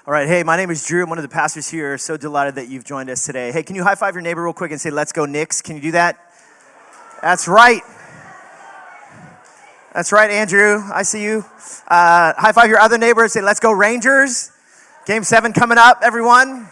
All right, hey, my name is Drew. I'm one of the pastors here. So delighted that you've joined us today. Hey, can you high five your neighbor real quick and say, "Let's go Knicks"? Can you do that? That's right. That's right, Andrew. I see you. High five your other neighbor and say, "Let's go Rangers." Game 7 coming up, everyone.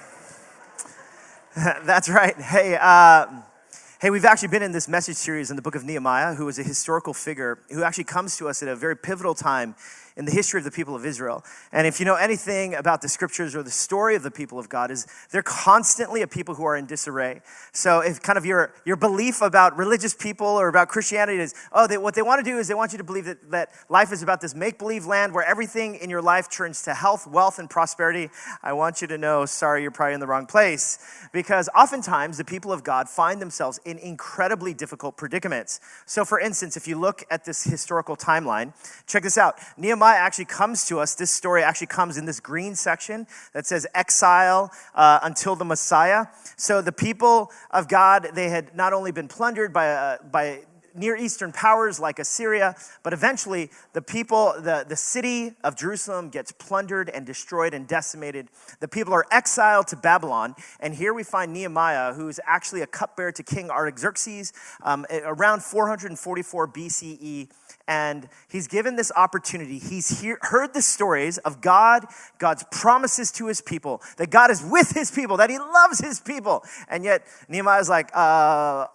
That's right. Hey, we've actually been in this message series in the book of Nehemiah, who is a historical figure who actually comes to us at a very pivotal time in the history of the people of Israel. And if you know anything about the scriptures or the story of the people of God, is they're constantly a people who are in disarray. So if kind of your belief about religious people or about Christianity is, what they want to do is they want you to believe that life is about this make-believe land where everything in your life turns to health, wealth, and prosperity, I want you to know, sorry, you're probably in the wrong place. Because oftentimes the people of God find themselves in incredibly difficult predicaments. So for instance, if you look at this historical timeline, check this out. Nehemiah actually comes to us, this story actually comes in this green section that says exile until the Messiah. So the people of God, they had not only been plundered by Near Eastern powers like Assyria, but eventually the city of Jerusalem gets plundered and destroyed and decimated. The people are exiled to Babylon, and here we find Nehemiah, who is actually a cupbearer to King Artaxerxes around 444 BCE, and he's given this opportunity. He's heard the stories of God's promises to his people, that God is with his people, that he loves his people, and yet Nehemiah's like,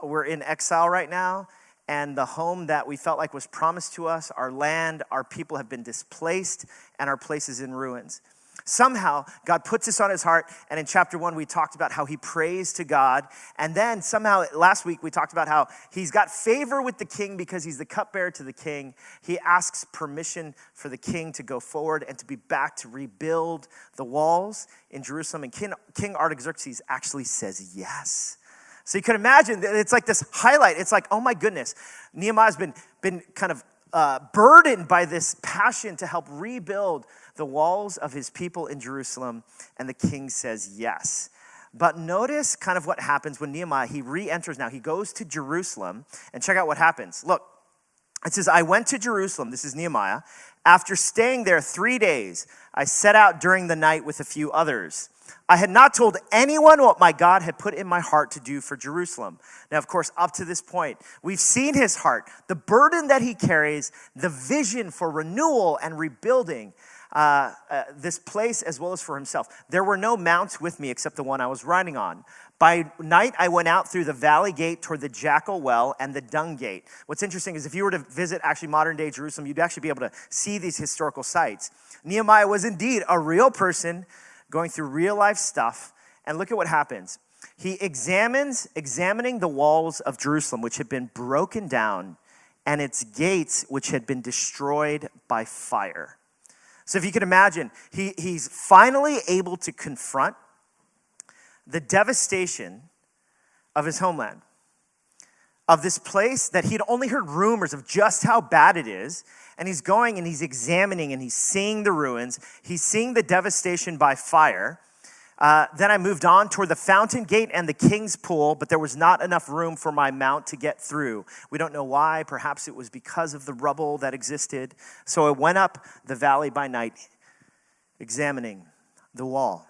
we're in exile right now. And the home that we felt like was promised to us, our land, our people have been displaced, and our place is in ruins. Somehow, God puts this on his heart, and in chapter 1, we talked about how he prays to God, and then somehow, last week, we talked about how he's got favor with the king because he's the cupbearer to the king. He asks permission for the king to go forward and to be back to rebuild the walls in Jerusalem, and King Artaxerxes actually says yes. So you can imagine, it's like this highlight. It's like, oh my goodness, Nehemiah's been kind of burdened by this passion to help rebuild the walls of his people in Jerusalem, and the king says yes. But notice kind of what happens when Nehemiah, he re-enters now. He goes to Jerusalem, and check out what happens. Look, it says, I went to Jerusalem, this is Nehemiah. After staying there 3 days, I set out during the night with a few others. I had not told anyone what my God had put in my heart to do for Jerusalem. Now, of course, up to this point, we've seen his heart, the burden that he carries, the vision for renewal and rebuilding this place as well as for himself. There were no mounts with me except the one I was riding on. By night, I went out through the valley gate toward the jackal well and the dung gate. What's interesting is if you were to visit actually modern day Jerusalem, you'd actually be able to see these historical sites. Nehemiah was indeed a real person going through real life stuff, and look at what happens. He examining the walls of Jerusalem, which had been broken down, and its gates, which had been destroyed by fire. So if you can imagine, he's finally able to confront the devastation of his homeland, of this place that he'd only heard rumors of just how bad it is. And he's going and he's examining and he's seeing the ruins. He's seeing the devastation by fire. Then I moved on toward the fountain gate and the king's pool, but there was not enough room for my mount to get through. We don't know why. Perhaps it was because of the rubble that existed. So I went up the valley by night, examining the wall.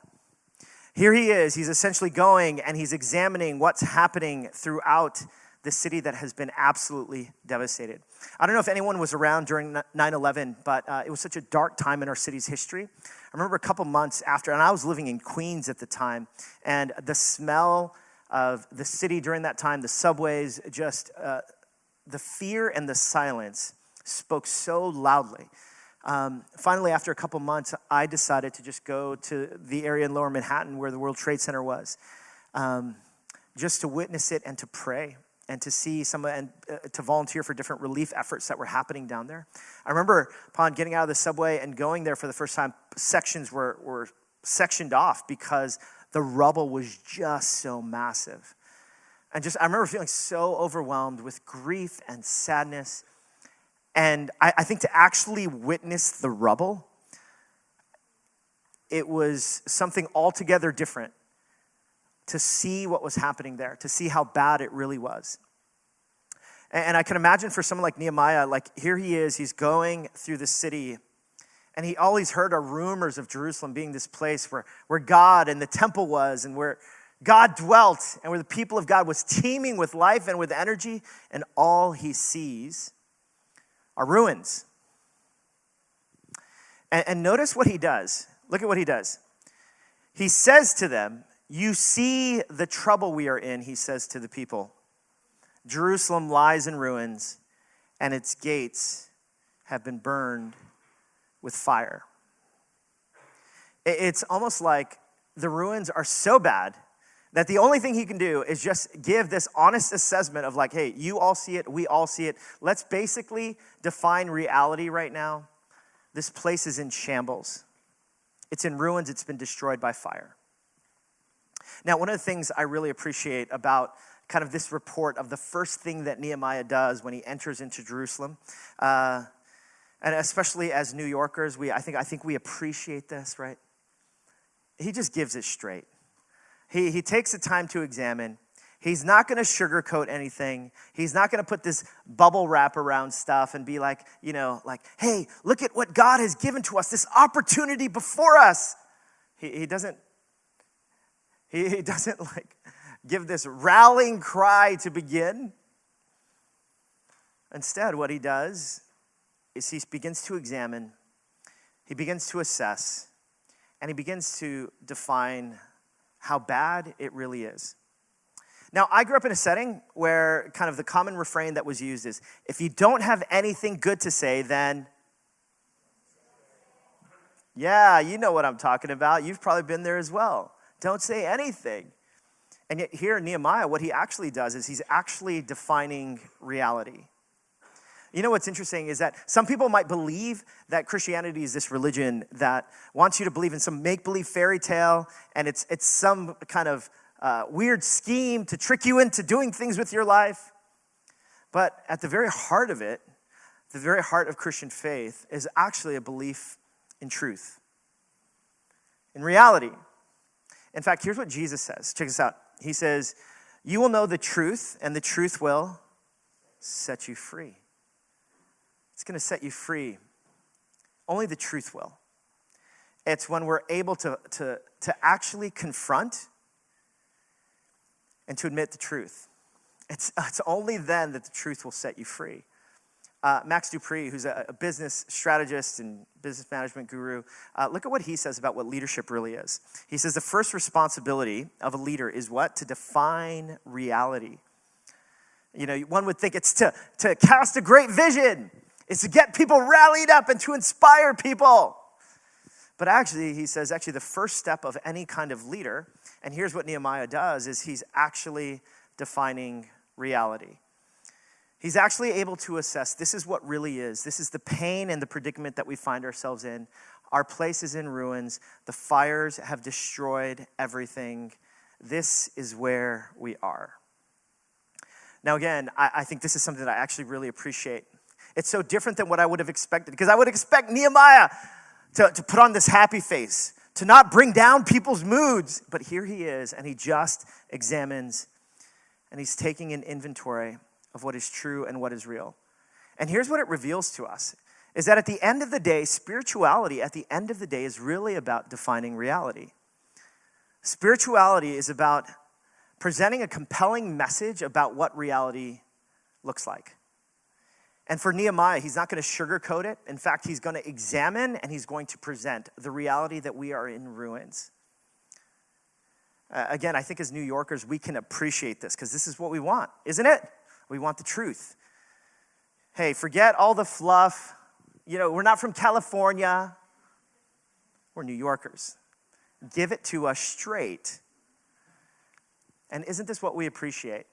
Here he is. He's essentially going and he's examining what's happening throughout the city that has been absolutely devastated. I don't know if anyone was around during 9/11, but it was such a dark time in our city's history. I remember a couple months after, and I was living in Queens at the time, and the smell of the city during that time, the subways, just the fear and the silence spoke so loudly. Finally, after a couple months, I decided to just go to the area in Lower Manhattan where the World Trade Center was, just to witness it and to pray. And to see to volunteer for different relief efforts that were happening down there. I remember upon getting out of the subway and going there for the first time, sections were sectioned off because the rubble was just so massive. And I remember feeling so overwhelmed with grief and sadness. And I think to actually witness the rubble, it was something altogether different. To see what was happening there, to see how bad it really was. And I can imagine for someone like Nehemiah, like here he is, he's going through the city And all he's heard are rumors of Jerusalem being this place where God and the temple was, and where God dwelt, and where the people of God was teeming with life and with energy, and all he sees are ruins. And notice what he does. Look at what he does. He says to them, "You see the trouble we are in," he says to the people. "Jerusalem lies in ruins, and its gates have been burned with fire." It's almost like the ruins are so bad that the only thing he can do is just give this honest assessment of like, hey, you all see it, we all see it. Let's basically define reality right now. This place is in shambles. It's in ruins. It's been destroyed by fire. Now, one of the things I really appreciate about kind of this report of the first thing that Nehemiah does when he enters into Jerusalem, and especially as New Yorkers, I think we appreciate this, right? He just gives it straight. He takes the time to examine. He's not going to sugarcoat anything. He's not going to put this bubble wrap around stuff and be like, hey, look at what God has given to us, this opportunity before us. He doesn't like give this rallying cry to begin. Instead, what he does is he begins to examine, he begins to assess, and he begins to define how bad it really is. Now, I grew up in a setting where kind of the common refrain that was used is, if you don't have anything good to say, then, yeah, you know what I'm talking about. You've probably been there as well. Don't say anything. And yet here in Nehemiah, what he actually does is he's actually defining reality. You know what's interesting is that some people might believe that Christianity is this religion that wants you to believe in some make-believe fairy tale, and it's some kind of weird scheme to trick you into doing things with your life. But at the very heart of it, the very heart of Christian faith is actually a belief in truth, in reality. In fact, here's what Jesus says. Check this out. He says, "You will know the truth, and the truth will set you free." It's going to set you free. Only the truth will. It's when we're able to actually confront and to admit the truth. It's only then that the truth will set you free. Max Dupree, who's a business strategist and business management guru, look at what he says about what leadership really is. He says the first responsibility of a leader is what? To define reality. You know, one would think it's to cast a great vision. It's to get people rallied up and to inspire people. But actually, he says, the first step of any kind of leader, and here's what Nehemiah does, is he's actually defining reality. He's actually able to assess, this is what really is. This is the pain and the predicament that we find ourselves in. Our place is in ruins. The fires have destroyed everything. This is where we are. Now again, I think this is something that I actually really appreciate. It's so different than what I would have expected, because I would expect Nehemiah to put on this happy face, to not bring down people's moods. But here he is, and he just examines, and he's taking an inventory of what is true and what is real. And here's what it reveals to us, is that at the end of the day, spirituality at the end of the day is really about defining reality. Spirituality is about presenting a compelling message about what reality looks like. And for Nehemiah, he's not going to sugarcoat it. In fact, he's going to examine and he's going to present the reality that we are in ruins. Again, I think as New Yorkers, we can appreciate this because this is what we want, isn't it? We want the truth. Hey, forget all the fluff. You know, we're not from California. We're New Yorkers. Give it to us straight. And isn't this what we appreciate?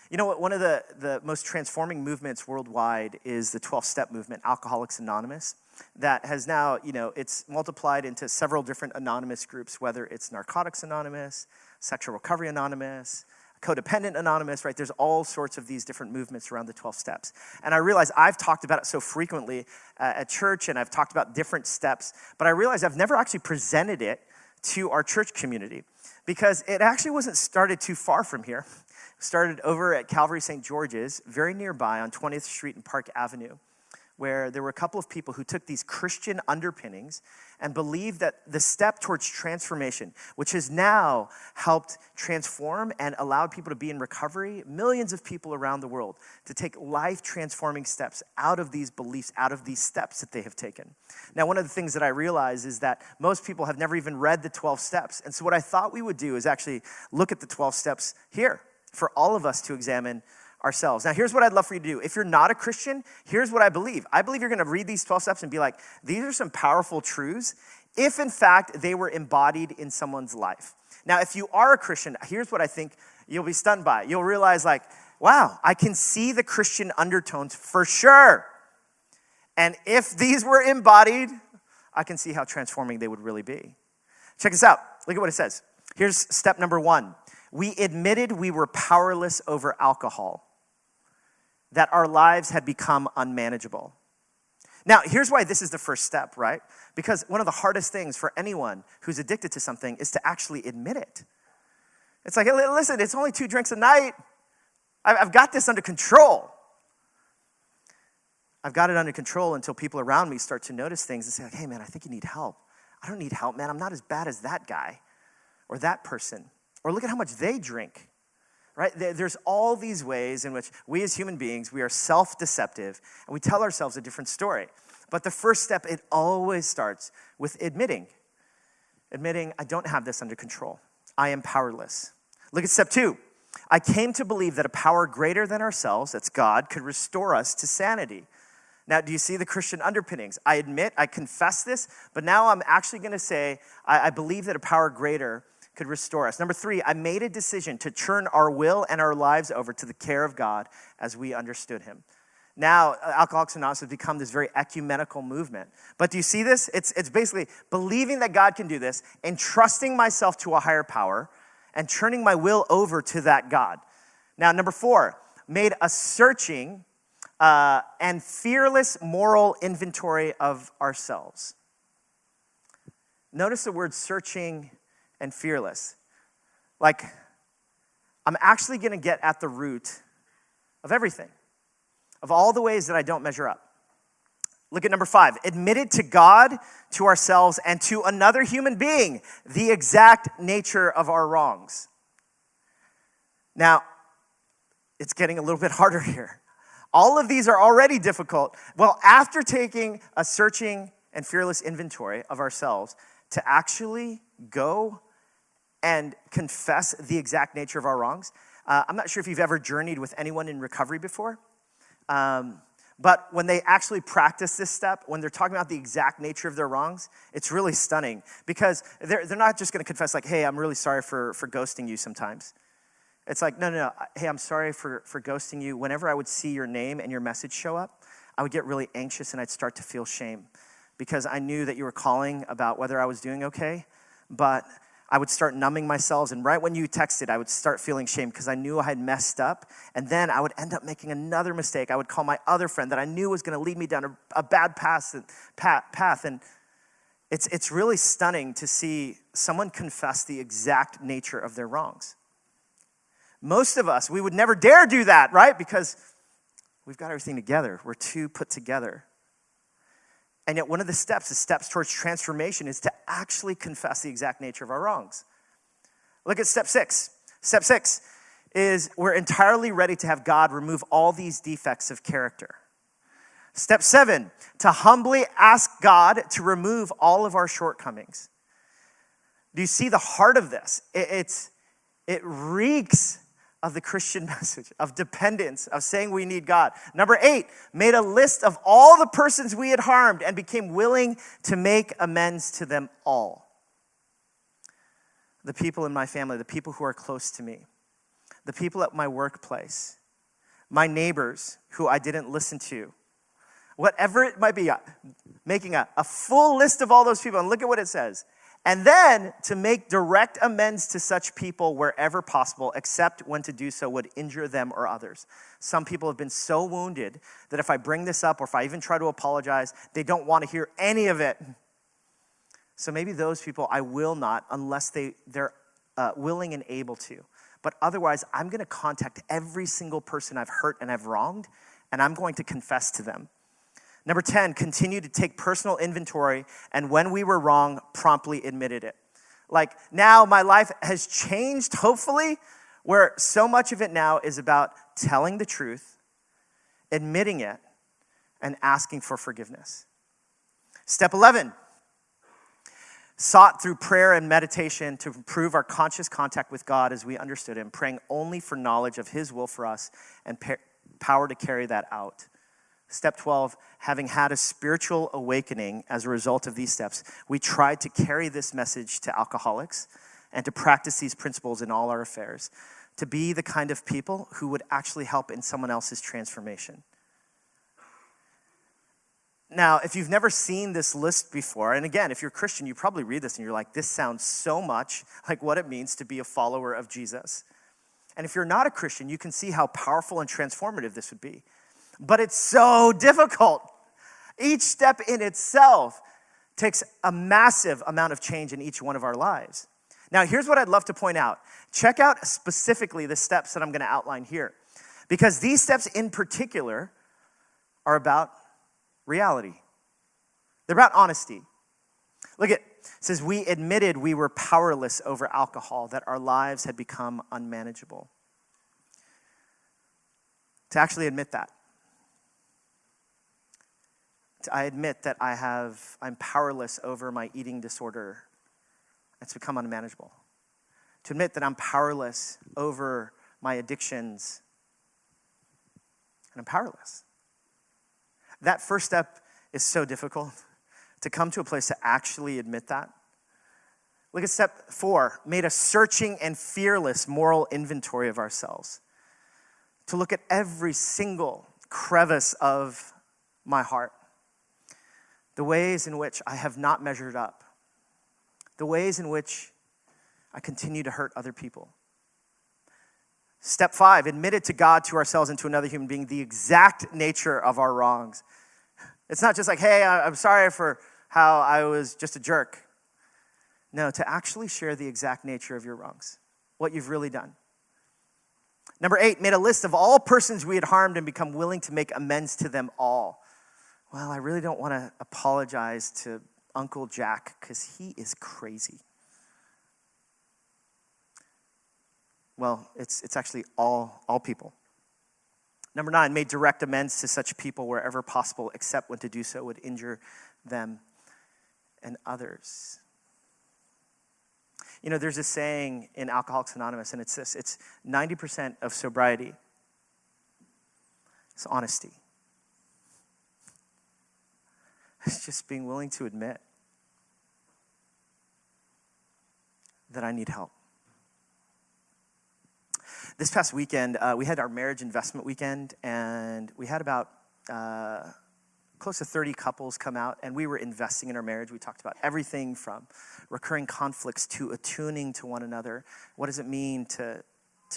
You know what? One of the most transforming movements worldwide is the 12-step movement, Alcoholics Anonymous, that has now, it's multiplied into several different anonymous groups, whether it's Narcotics Anonymous, Sexual Recovery Anonymous, Codependent Anonymous, right? There's all sorts of these different movements around the 12 steps. And I realize I've talked about it so frequently at church, and I've talked about different steps, but I realize I've never actually presented it to our church community because it actually wasn't started too far from here. Started over at Calvary St. George's, very nearby on 20th Street and Park Avenue, where there were a couple of people who took these Christian underpinnings and believed that the step towards transformation, which has now helped transform and allowed people to be in recovery, millions of people around the world, to take life-transforming steps out of these beliefs, out of these steps that they have taken. Now, one of the things that I realize is that most people have never even read the 12 steps. And so what I thought we would do is actually look at the 12 steps here for all of us to examine ourselves. Now, here's what I'd love for you to do. If you're not a Christian, here's what I believe. I believe you're going to read these 12 steps and be like, these are some powerful truths if, in fact, they were embodied in someone's life. Now, if you are a Christian, here's what I think you'll be stunned by. You'll realize, like, wow, I can see the Christian undertones for sure. And if these were embodied, I can see how transforming they would really be. Check this out. Look at what it says. Here's step number 1. We admitted we were powerless over alcohol, that our lives had become unmanageable. Now, here's why this is the first step, right? Because one of the hardest things for anyone who's addicted to something is to actually admit it. It's like, hey, listen, it's only 2 drinks a night. I've got this under control. I've got it under control until people around me start to notice things and say, like, hey, man, I think you need help. I don't need help, man. I'm not as bad as that guy or that person. Or look at how much they drink. Right? There's all these ways in which we as human beings, we are self-deceptive, and we tell ourselves a different story. But the first step, it always starts with admitting. Admitting, I don't have this under control. I am powerless. Look at step 2. I came to believe that a power greater than ourselves, that's God, could restore us to sanity. Now, do you see the Christian underpinnings? I admit, I confess this, but now I'm actually going to say, I believe that a power greater could restore us. Number 3, I made a decision to turn our will and our lives over to the care of God as we understood him. Now, Alcoholics Anonymous has become this very ecumenical movement. But do you see this? It's basically believing that God can do this, entrusting myself to a higher power, and turning my will over to that God. Now, number 4, made a searching and fearless moral inventory of ourselves. Notice the word searching and fearless. Like, I'm actually going to get at the root of everything, of all the ways that I don't measure up. Look at number 5. Admitted to God, to ourselves, and to another human being the exact nature of our wrongs. Now, it's getting a little bit harder here. All of these are already difficult. Well, after taking a searching and fearless inventory of ourselves, to actually go and confess the exact nature of our wrongs. I'm not sure if you've ever journeyed with anyone in recovery before, but when they actually practice this step, when they're talking about the exact nature of their wrongs, it's really stunning because they're not just going to confess like, hey, I'm really sorry for ghosting you sometimes. It's like, no. Hey, I'm sorry for ghosting you. Whenever I would see your name and your message show up, I would get really anxious and I'd start to feel shame because I knew that you were calling about whether I was doing okay, but I would start numbing myself, and right when you texted, I would start feeling shame because I knew I had messed up, and then I would end up making another mistake. I would call my other friend that I knew was going to lead me down a bad path, and it's really stunning to see someone confess the exact nature of their wrongs. Most of us, we would never dare do that, right? Because we've got everything together. We're too put together. And yet one of the steps towards transformation is to actually confess the exact nature of our wrongs. Look at step 6. Step 6 is we're entirely ready to have God remove all these defects of character. Step 7, to humbly ask God to remove all of our shortcomings. Do you see the heart of this? It reeks of the Christian message, of dependence, of saying we need God. Number 8, made a list of all the persons we had harmed and became willing to make amends to them all. The people in my family, the people who are close to me, the people at my workplace, my neighbors who I didn't listen to, whatever it might be, making a full list of all those people. And look at what it says. And then to make direct amends to such people wherever possible, except when to do so would injure them or others. Some people have been so wounded that if I bring this up or if I even try to apologize, they don't want to hear any of it. So maybe those people I will not unless they're willing and able to. But otherwise, I'm going to contact every single person I've hurt and I've wronged, and I'm going to confess to them. Number 10, continue to take personal inventory, and when we were wrong, promptly admitted it. Like, now my life has changed, hopefully, where so much of it now is about telling the truth, admitting it, and asking for forgiveness. Step 11, sought through prayer and meditation to improve our conscious contact with God as we understood him, praying only for knowledge of his will for us and power to carry that out. Step 12, having had a spiritual awakening as a result of these steps, we tried to carry this message to alcoholics and to practice these principles in all our affairs, to be the kind of people who would actually help in someone else's transformation. Now, if you've never seen this list before, and again, if you're a Christian, you probably read this and you're like, this sounds so much like what it means to be a follower of Jesus. And if you're not a Christian, you can see how powerful and transformative this would be. But it's so difficult. Each step in itself takes a massive amount of change in each one of our lives. Now, here's what I'd love to point out. Check out specifically the steps that I'm going to outline here. Because these steps in particular are about reality. They're about honesty. Look at, it says, we admitted we were powerless over alcohol, that our lives had become unmanageable. To actually admit that. I admit that I'm powerless over my eating disorder. It's become unmanageable. To admit that I'm powerless over my addictions. And I'm powerless. That first step is so difficult, to come to a place to actually admit that. Look at step 4, made a searching and fearless moral inventory of ourselves. To look at every single crevice of my heart. The ways in which I have not measured up. The ways in which I continue to hurt other people. Step 5, admitted to God, to ourselves, and to another human being the exact nature of our wrongs. It's not just like, hey, I'm sorry for how I was just a jerk. No, to actually share the exact nature of your wrongs, what you've really done. Number 8, made a list of all persons we had harmed and become willing to make amends to them all. Well, I really don't want to apologize to Uncle Jack because he is crazy. Well, it's actually all people. Number 9, made direct amends to such people wherever possible, except when to do so would injure them and others. You know, there's a saying in Alcoholics Anonymous, and it's this: it's 90% of sobriety. It's honesty. It's just being willing to admit that I need help. This past weekend, we had our marriage investment weekend, and we had about close to 30 couples come out, and we were investing in our marriage. We talked about everything from recurring conflicts to attuning to one another. What does it mean to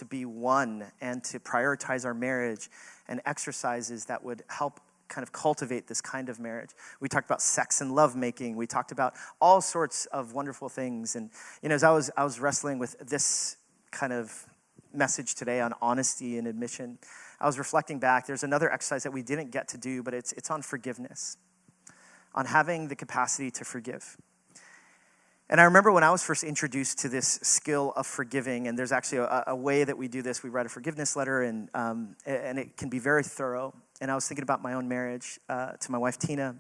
be one and to prioritize our marriage, and exercises that would help kind of cultivate this kind of marriage. We talked about sex and lovemaking. We talked about all sorts of wonderful things. And you know, as I was wrestling with this kind of message today on honesty and admission, I was reflecting back. There's another exercise that we didn't get to do, but it's on forgiveness, on having the capacity to forgive. And I remember when I was first introduced to this skill of forgiving, and there's actually a way that we do this. We write a forgiveness letter, and it can be very thorough. And I was thinking about my own marriage to my wife, Tina.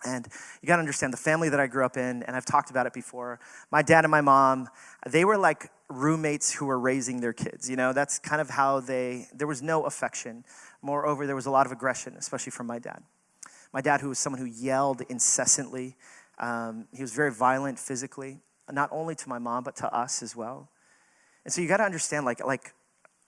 And you got to understand the family that I grew up in, and I've talked about it before. My dad and my mom, they were like roommates who were raising their kids. You know, that's kind of how there was no affection. Moreover, there was a lot of aggression, especially from my dad. My dad, who was someone who yelled incessantly. He was very violent physically, not only to my mom, but to us as well. And so you got to understand, like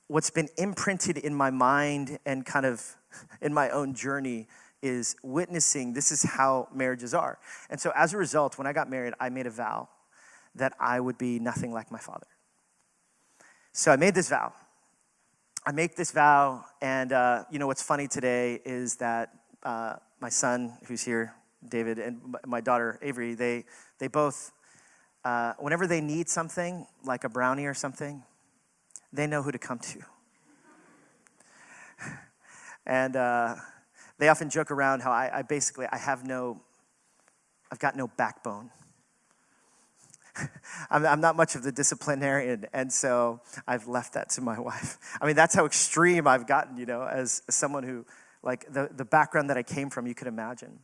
what's been imprinted in my mind and kind of in my own journey is witnessing this is how marriages are. And so as a result, when I got married, I made a vow that I would be nothing like my father. So I made this vow. I make this vow, and you know what's funny today is that my son, who's here, David, and my daughter, Avery, they both, whenever they need something, like a brownie or something, they know who to come to. And They often joke around how I've got no backbone. I'm not much of the disciplinarian, and so I've left that to my wife. I mean, that's how extreme I've gotten, as someone who, like, the background that I came from, you could imagine.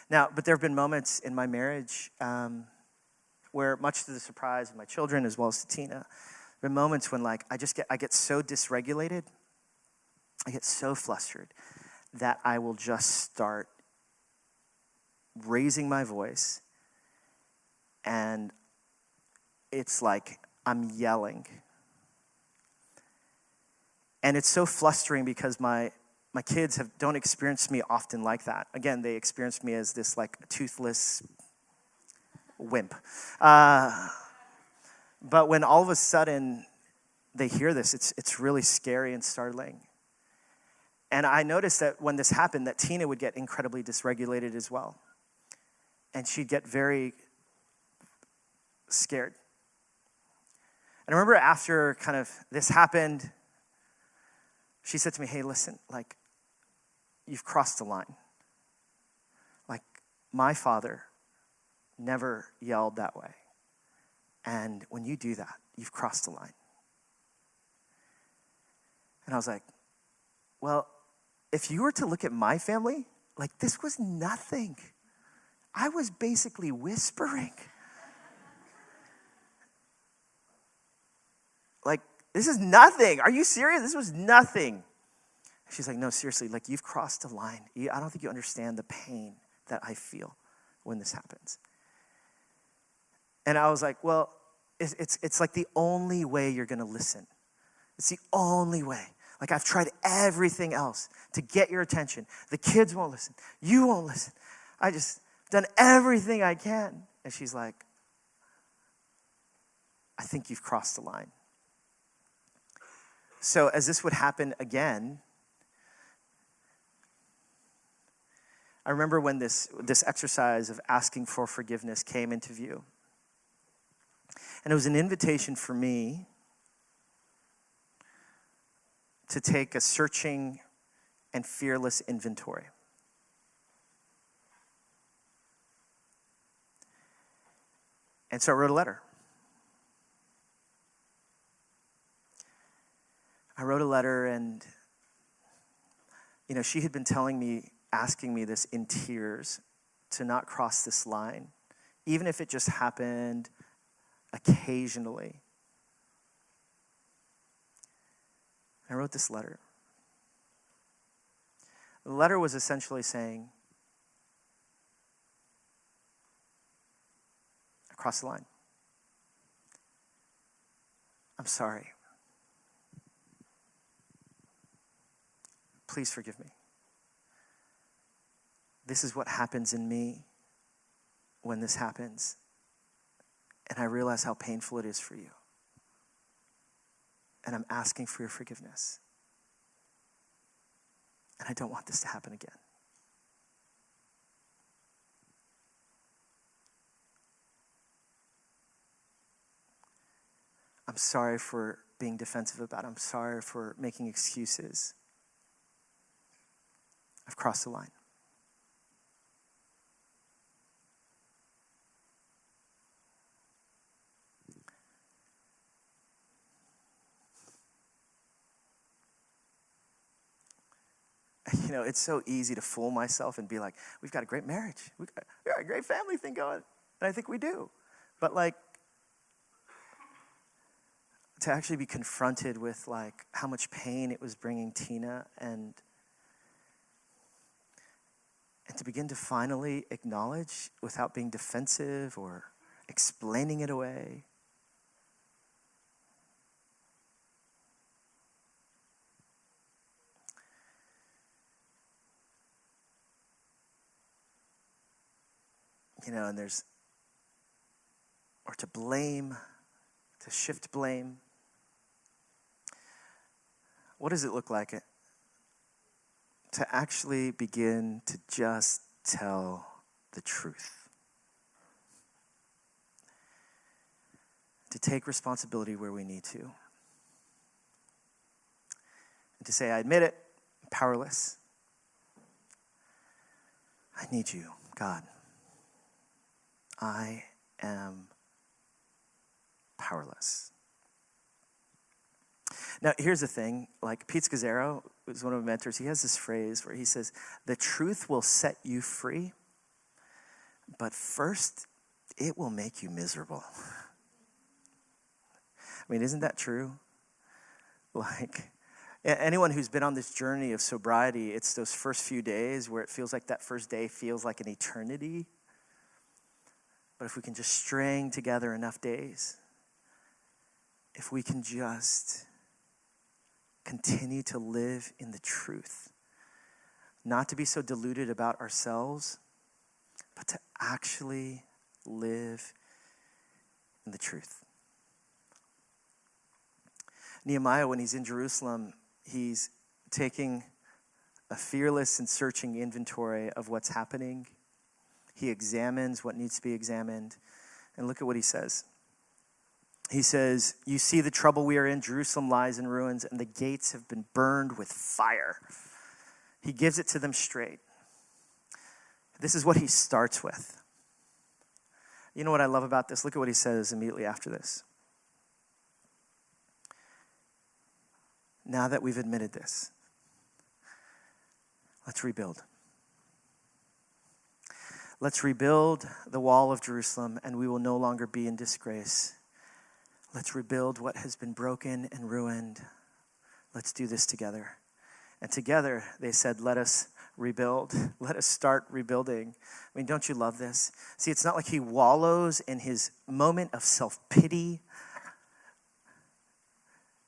Now, but there have been moments in my marriage where, much to the surprise of my children as well as to Tina, there have been moments when, like, I get so dysregulated, I get so flustered that I will just start raising my voice, and it's like I'm yelling. And it's so flustering because my kids don't experience me often like that. Again, they experience me as this, like, toothless wimp. But when all of a sudden they hear this, it's really scary and startling. And I noticed that when this happened, that Tina would get incredibly dysregulated as well. And she'd get very scared. And I remember after kind of this happened, she said to me, "Hey, listen, like, you've crossed the line. Like, my father never yelled that way. And when you do that, you've crossed the line." And I was like, well, if you were to look at my family, like, this was nothing. I was basically whispering. Like, this is nothing. Are you serious? This was nothing. She's like, no, seriously, like, you've crossed a line. I don't think you understand the pain that I feel when this happens. And I was like, well, it's like the only way you're going to listen. It's the only way. Like, I've tried everything else to get your attention. The kids won't listen. You won't listen. I just done everything I can. And she's like, I think you've crossed the line. So as this would happen again, I remember when this exercise of asking for forgiveness came into view. And it was an invitation for me to take a searching and fearless inventory. And so I wrote a letter. And, she had been asking me this in tears, to not cross this line, even if it just happened occasionally. I wrote this letter. The letter was essentially saying, I crossed the line. I'm sorry. Please forgive me. This is what happens in me when this happens. And I realize how painful it is for you. And I'm asking for your forgiveness. And I don't want this to happen again. I'm sorry for being defensive about it. I'm sorry for making excuses. I've crossed the line. It's so easy to fool myself and be like, we've got a great marriage. We've got a great family thing going. And I think we do. But, like, to actually be confronted with, like, how much pain it was bringing Tina, and to begin to finally acknowledge without being defensive or explaining it away. And or to blame, to shift blame. What does it look like to actually begin to just tell the truth? To take responsibility where we need to. And to say, I admit it, I'm powerless. I need you, God. I am powerless. Now, here's the thing. Like Pete Scazzaro was one of my mentors. He has this phrase where he says, the truth will set you free, but first, it will make you miserable. I mean, isn't that true? Like, anyone who's been on this journey of sobriety, it's those first few days where it feels like that first day feels like an eternity. But if we can just string together enough days, if we can just continue to live in the truth, not to be so deluded about ourselves, but to actually live in the truth. Nehemiah, when he's in Jerusalem, he's taking a fearless and searching inventory of what's happening. He examines what needs to be examined. And look at what he says. He says, you see the trouble we are in. Jerusalem lies in ruins, and the gates have been burned with fire. He gives it to them straight. This is what he starts with. You know what I love about this? Look at what he says immediately after this. Now that we've admitted this, let's rebuild. Let's rebuild the wall of Jerusalem, and we will no longer be in disgrace. Let's rebuild what has been broken and ruined. Let's do this together. And together, they said, let us rebuild. Let us start rebuilding. I mean, don't you love this? See, it's not like he wallows in his moment of self-pity.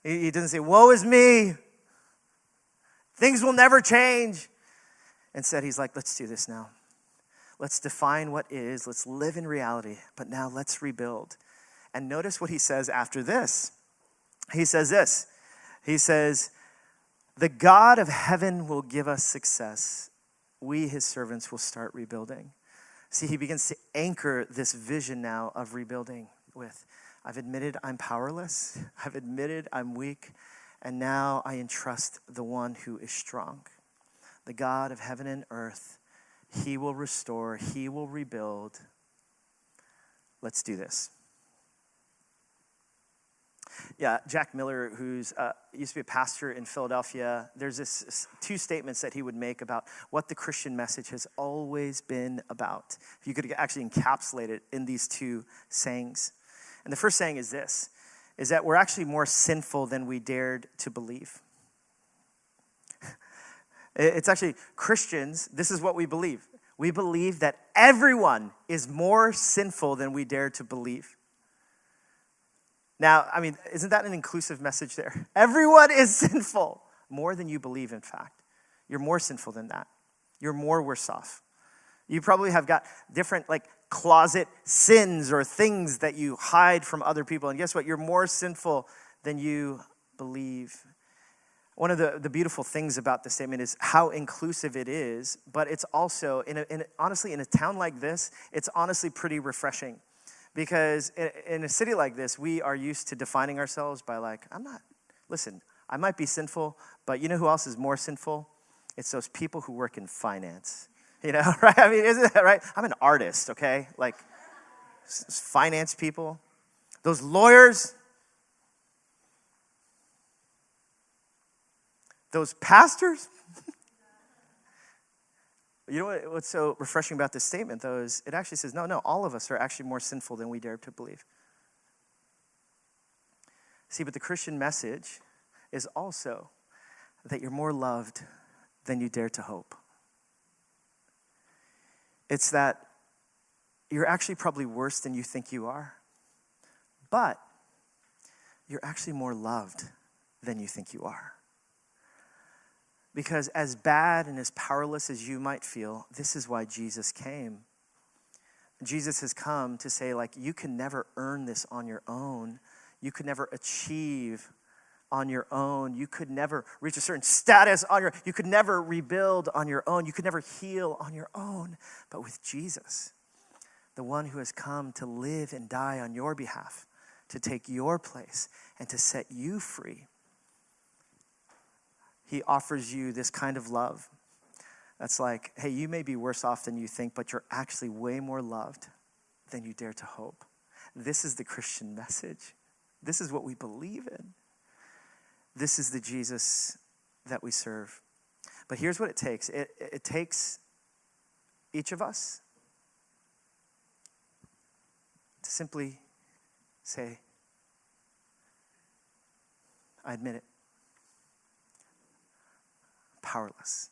He doesn't say, woe is me. Things will never change. Instead, he's like, let's do this now. Let's define what is. Let's live in reality. But now let's rebuild. And notice what he says after this. He says this. He says, the God of heaven will give us success. We, his servants, will start rebuilding. See, he begins to anchor this vision now of rebuilding with, I've admitted I'm powerless. I've admitted I'm weak. And now I entrust the one who is strong. The God of heaven and earth. He will restore. He will rebuild. Let's do this. Yeah, Jack Miller, who's used to be a pastor in Philadelphia, there's this two statements that he would make about what the Christian message has always been about. If you could actually encapsulate it in these two sayings. And the first saying is this, is that we're actually more sinful than we dared to believe. It's actually Christians, this is what we believe. We believe that everyone is more sinful than we dare to believe. Now, I mean, isn't that an inclusive message there? Everyone is sinful. More than you believe, in fact. You're more sinful than that. You're more worse off. You probably have got different, like, closet sins or things that you hide from other people. And guess what? You're more sinful than you believe. One of the beautiful things about this statement is how inclusive it is, but it's also, honestly, in a town like this, it's honestly pretty refreshing. Because in a city like this, we are used to defining ourselves by listen, I might be sinful, but you know who else is more sinful? It's those people who work in finance. You know, right? I mean, isn't that right? I'm an artist, okay? Like, finance people. Those lawyers. Those pastors. You know what's so refreshing about this statement, though, is it actually says, no, all of us are actually more sinful than we dare to believe. See, but the Christian message is also that you're more loved than you dare to hope. It's that you're actually probably worse than you think you are, but you're actually more loved than you think you are. Because as bad and as powerless as you might feel, this is why Jesus came. Jesus has come to say, like, you can never earn this on your own. You could never achieve on your own. You could never reach a certain status on your own. You could never rebuild on your own. You could never heal on your own. But with Jesus, the one who has come to live and die on your behalf, to take your place and to set you free, he offers you this kind of love That's like, hey, you may be worse off than you think, but you're actually way more loved than you dare to hope. This is the Christian message. This is what we believe in. This is the Jesus that we serve. But here's what it takes. It takes each of us to simply say, I admit it. Powerless.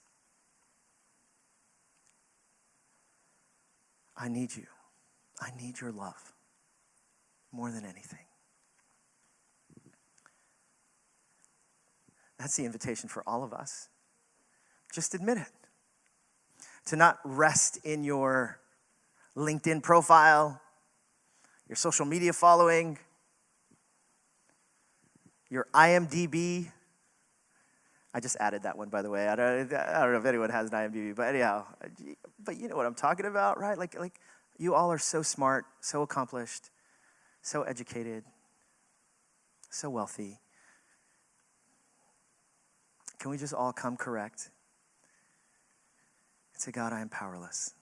I need you. I need your love more than anything. That's the invitation for all of us. Just admit it. To not rest in your LinkedIn profile, your social media following, your IMDb. I just added that one, by the way. I don't know if anyone has an IMDb, but anyhow, but you know what I'm talking about, right? Like you all are so smart, so accomplished, so educated, so wealthy. Can we just all come correct and say, God, I am powerless.